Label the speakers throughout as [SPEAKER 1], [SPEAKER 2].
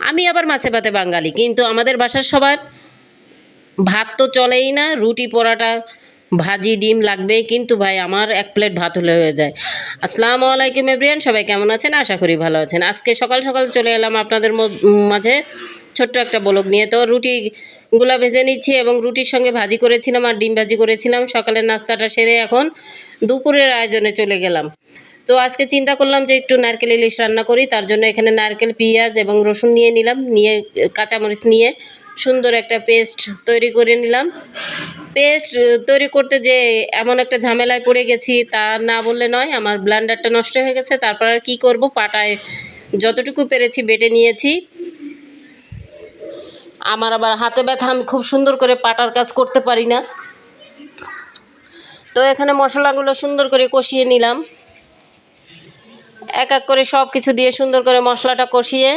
[SPEAKER 1] আমি আবার মাছে ভাতে বাঙালি, কিন্তু আমাদের বাসার সবার ভাত তো চলেই না, রুটি পরোটা ভাজি ডিম লাগবে। কিন্তু ভাই আমার এক প্লেট ভাত হলে হয়ে যায়। আসসালামু আলাইকুম এভরিয়ান, সবাই কেমন আছেন? আশা করি ভালো আছেন। আজকে সকাল সকাল চলে এলাম আপনাদের মাঝে ছোট্ট একটা ব্লগ নিয়ে। তো রুটিগুলা ভেজে নিচ্ছি এবং রুটির সঙ্গে ভাজি করেছিলাম আর ডিম ভাজি করেছিলাম। সকালের নাস্তাটা সেরে এখন দুপুরের আয়োজনে চলে গেলাম। তো আজকে চিন্তা করলাম যে একটু নারকেল ইলিশ রান্না করি। তার জন্য এখানে নারকেল, পেঁয়াজ এবং রসুন নিয়ে নিলাম, নিয়ে কাঁচামরিচ নিয়ে সুন্দর একটা পেস্ট তৈরি করে নিলাম। পেস্ট তৈরি করতে যে এমন একটা ঝামেলায় পড়ে গেছি তা না বললে নয়। আমার ব্লেন্ডারটা নষ্ট হয়ে গেছে, তারপর আর কী করব, পাটায় যতটুকু পেরেছি বেটে নিয়েছি। আমার আবার হাতে ব্যথা, আমি খুব সুন্দর করে পাটার কাজ করতে পারি না। তো এখানে মশলাগুলো সুন্দর করে কষিয়ে নিলাম, এক এক করে সব কিছু দিয়ে সুন্দর করে মশলাটা কষিয়ে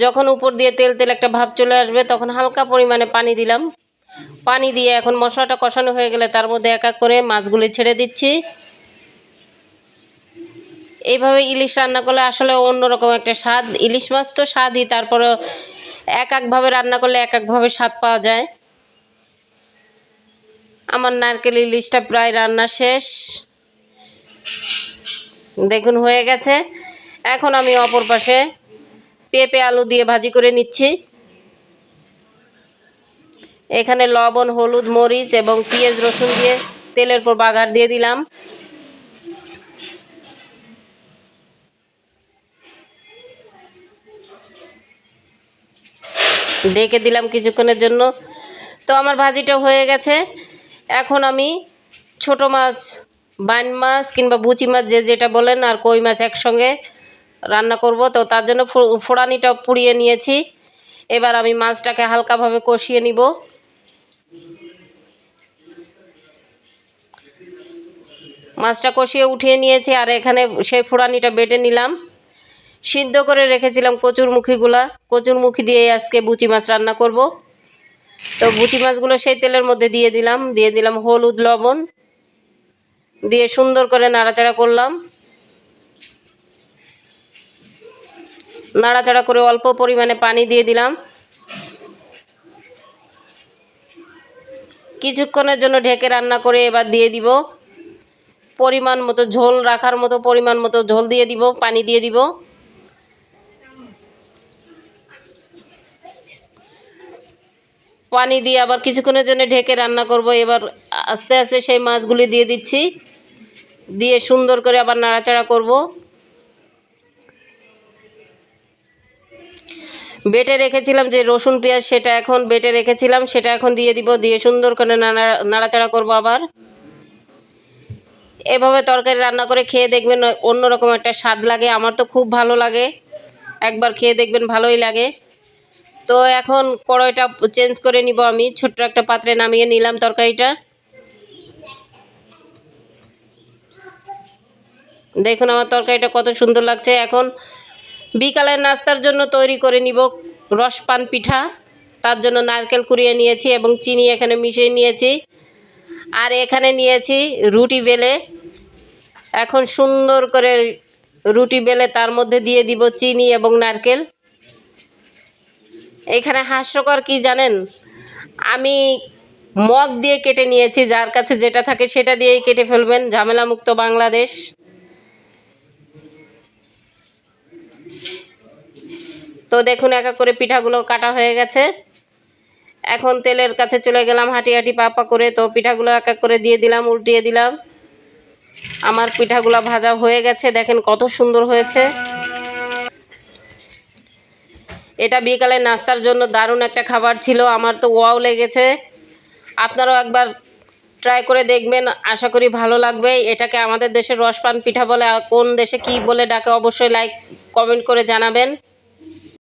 [SPEAKER 1] যখন উপর দিয়ে তেল তেল একটা ভাব চলে আসবে তখন হালকা পরিমাণে পানি দিলাম। পানি দিয়ে এখন মশলাটা কষানো হয়ে গেলে তার মধ্যে এক এক করে মাছগুলি ছেড়ে দিচ্ছি। এইভাবে ইলিশ রান্না করলে আসলে অন্যরকম একটা স্বাদ। ইলিশ মাছ তো স্বাদই, তারপরে এক একভাবে রান্না করলে এক একভাবে স্বাদ পাওয়া যায়। আমার নারকেল ইলিশটা প্রায় রান্না শেষ, দেখুন হয়ে গেছে। এখন আমি অপর পাশে পেঁপে আলু দিয়ে ভাজি করে নিচ্ছি। এখানে লবণ, হলুদ, মরিচ এবং পেঁয়াজ রসুন দিয়ে তেলের পর বাগার দিয়ে দিলাম। ঢেকে দিলাম কিছুক্ষণের জন্য। তো আমার ভাজিটা হয়ে গেছে। এখন আমি ছোট মাছ, বাইন মাছ কিংবা বুচি মাছ যে যেটা বলেন, আর কই মাছ একসঙ্গে রান্না করব। তো তার জন্য ফোড়ানিটা পুড়িয়ে নিয়েছি। এবার আমি মাছটাকে হালকাভাবে কষিয়ে নিব। মাছটা কষিয়ে উঠিয়ে নিয়েছি আর এখানে সেই ফোড়ানিটা বেটে নিলাম। সিদ্ধ করে রেখেছিলাম কচুরমুখী দিয়ে আজকে বুচি মাছ রান্না করব। তো বুচি মাছগুলো সেই তেলের মধ্যে দিয়ে দিলাম হলুদ, লবণ দিয়ে সুন্দর করে নাড়াচাড়া করলাম। নাড়াচাড়া করে অল্প পরিমাণে পানি দিয়ে দিলাম। কিছুক্ষণের জন্য ঢেকে রান্না করে এবার দিয়ে দিব পরিমাণ মতো ঝোল, রাখার মতো পরিমাণ মতো ঝোল দিয়ে দিব, পানি দিয়ে দিব। পানি দিয়ে আবার কিছুক্ষণের জন্য ঢেকে রান্না করব। এবার আস্তে আস্তে সেই মাছগুলি দিয়ে দিচ্ছি, দিয়ে সুন্দর করে আবার নাড়াচাড়া করব। বেটে রেখেছিলাম যে রসুন পেঁয়াজ, সেটা এখন দিয়ে দিব, দিয়ে সুন্দর করে নাড়াচাড়া করব। আবার এভাবে তরকারি রান্না করে খেয়ে দেখবেন, অন্যরকম একটা স্বাদ লাগে। আমার তো খুব ভালো লাগে, একবার খেয়ে দেখবেন, ভালোই লাগে। তো এখন কড়াইটা চেঞ্জ করে নিব, আমি ছোট্ট একটা পাত্রে নামিয়ে নিলাম তরকারিটা। দেখুন আমার তরকারিটা কত সুন্দর লাগছে। এখন বিকালের নাস্তার জন্য তৈরি করে নিব রসপান পিঠা। তার জন্য নারকেল কুড়িয়ে নিয়েছি এবং চিনি এখানে মিশিয়ে নিয়েছি, আর এখানে নিয়েছি রুটি বেলে। এখন সুন্দর করে রুটি বেলে তার মধ্যে দিয়ে দিব চিনি এবং নারকেল। এখানে হাস্যকর কি জানেন, আমি মগ দিয়ে কেটে নিয়েছি। যার কাছে যেটা থাকে সেটা দিয়েই কেটে ফেলবেন, ঝামেলামুক্ত বাংলাদেশ। তো দেখুন এক এক করে পিঠাগুলো কাটা হয়ে গেছে। এখন তেলের কাছে চলে গেলাম হাঁটি হাঁটি পা পা করে। তো পিঠাগুলো এক এক করে দিয়ে দিলাম, উল্টিয়ে দিলাম। আমার পিঠাগুলো ভাজা হয়ে গেছে, দেখেন কত সুন্দর হয়েছে। এটা বিকালে নাস্তার জন্য দারুণ একটা খাবার ছিল, আমার তো ওয়াও লেগেছে। আপনারাও একবার ট্রাই করে দেখবেন, আশা করি ভালো লাগবে। এটাকে আমাদের দেশের রসপান পিঠা বলে, কোন দেশে কি বলে ডাকে অবশ্যই কমেন্ট করে জানাবেন।